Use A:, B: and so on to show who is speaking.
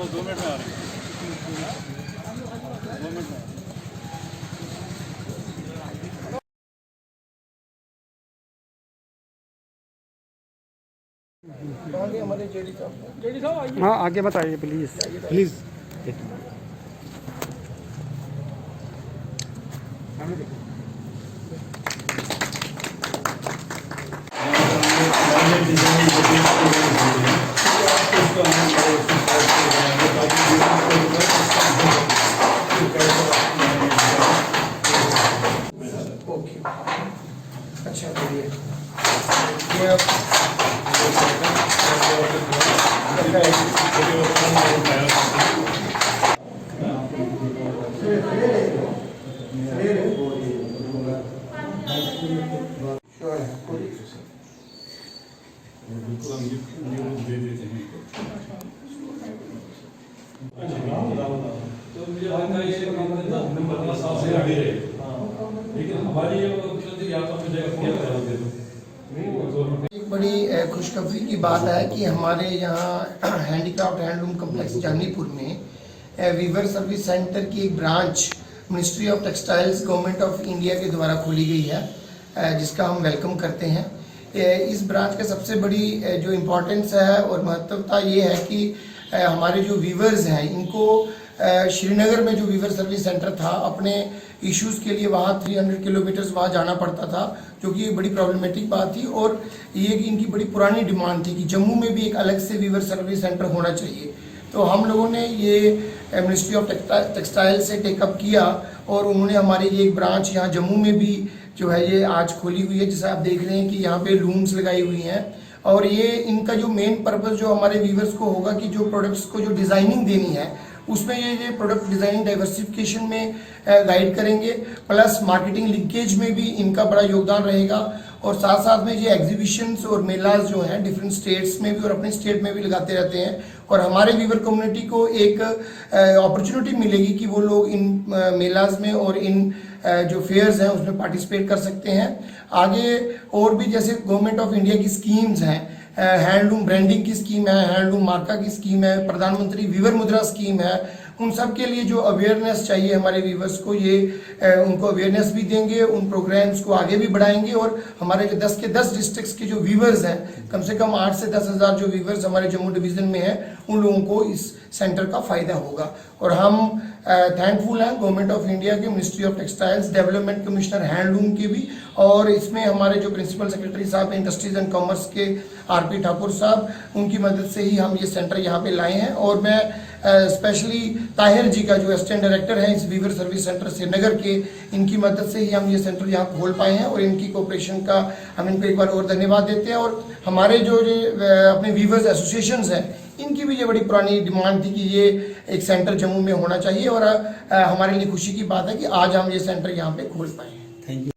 A: 2 minute में आ रही है, 2 मिनट में।
B: हमारे जेडी साहब आइए।
C: हाँ आगे बताइए प्लीज़ प्लीज़।
B: ओके, अच्छा बढ़िया। ये आप
A: बिल्कुल हम न्यूज़ दे देते हैं।
D: तो मुझे लगता है ये नंबर 10 साल से आगे रहे, लेकिन हमारी ये मुख्यमंत्री यहाँ पर मुझे क्या करा दे दो।
B: एक बड़ी खुशखबरी की बात है कि हमारे यहाँ हैंडीक्राफ्ट हैंडलूम कम्प्लेक्स जानीपुर में वीवर सर्विस सेंटर की एक branch ministry of textiles government of India के द्वारा खोली गई है, जिसका हम वेलकम करते हैं। इस ब्रांच का सबसे बड़ी जो इम्पोर्टेंस है और महत्वता ये है कि हमारे जो वीवर्स हैं इनको श्रीनगर में जो वीवर सर्विस सेंटर था अपने इश्यूज़ के लिए वहाँ 300 किलोमीटर्स वहाँ जाना पड़ता था, जो कि एक बड़ी प्रॉब्लमेटिक बात थी। और ये कि इनकी बड़ी पुरानी डिमांड थी कि जम्मू में भी एक अलग से वीवर सर्विस सेंटर होना चाहिए। तो हम लोगों ने ये मिनिस्ट्री ऑफ टेक्सटाइल से टेकअप किया और उन्होंने हमारी ये एक ब्रांच यहाँ जम्मू में भी जो है ये आज खोली हुई है, जिसे आप देख रहे हैं कि यहाँ पे लूम्स लगाई हुई हैं। और ये इनका जो मेन पर्पस जो हमारे वीवर्स को होगा कि जो प्रोडक्ट्स को जो डिज़ाइनिंग देनी है उसमें ये प्रोडक्ट डिज़ाइन डाइवर्सिफिकेशन में गाइड करेंगे, प्लस मार्केटिंग लिंकेज में भी इनका बड़ा योगदान रहेगा। और साथ साथ में ये एग्जीबिशंस और मेलाज जो हैं डिफरेंट स्टेट्स में भी और अपने स्टेट में भी लगाते रहते हैं। और हमारे वीवर कम्युनिटी को एक अपॉर्चुनिटी मिलेगी कि वो लोग इन मेलाज में और इन जो फेयर्स हैं उसमें पार्टिसिपेट कर सकते हैं। आगे और भी जैसे गवर्नमेंट ऑफ इंडिया की स्कीम्स हैं, हैंडलूम ब्रांडिंग की स्कीम है, हैंडलूम मार्का की स्कीम है, प्रधानमंत्री वीवर मुद्रा स्कीम है, उन सब के लिए जो अवेयरनेस चाहिए हमारे वीवर्स को, ये उनको अवेयरनेस भी देंगे, उन प्रोग्राम्स को आगे भी बढ़ाएंगे। और हमारे जो 10 के 10 डिस्ट्रिक्ट्स के जो वीवर्स हैं, कम से कम 8 से 10 हज़ार जो वीवर्स हमारे जम्मू डिवीज़न में हैं, उन लोगों को इस सेंटर का फ़ायदा होगा। और हम थैंकफुल हैं गवर्नमेंट ऑफ इंडिया के, ministry of textiles, development commissioner handloom के भी, और इसमें हमारे जो प्रिंसिपल सेक्रेटरी साहब इंडस्ट्रीज एंड कॉमर्स के आरपी ठाकुर साहब, उनकी मदद से ही हम ये सेंटर यहाँ पे लाए हैं। और मैं स्पेशली ताहिर जी का जो असिस्टेंट डायरेक्टर है इस वीवर सर्विस सेंटर श्रीनगर के, इनकी मदद से ही हम ये सेंटर यहाँ खोल पाए हैं और इनकी कोऑपरेशन का हम इनको एक बार और धन्यवाद देते हैं। और हमारे जो अपने वीवर्स एसोसिएशंस हैं इनकी भी ये बड़ी पुरानी डिमांड थी कि ये एक सेंटर जम्मू में होना चाहिए, और हमारे लिए खुशी की बात है कि आज हम ये सेंटर यहाँ पे खोल पाए हैं।
C: Thank you.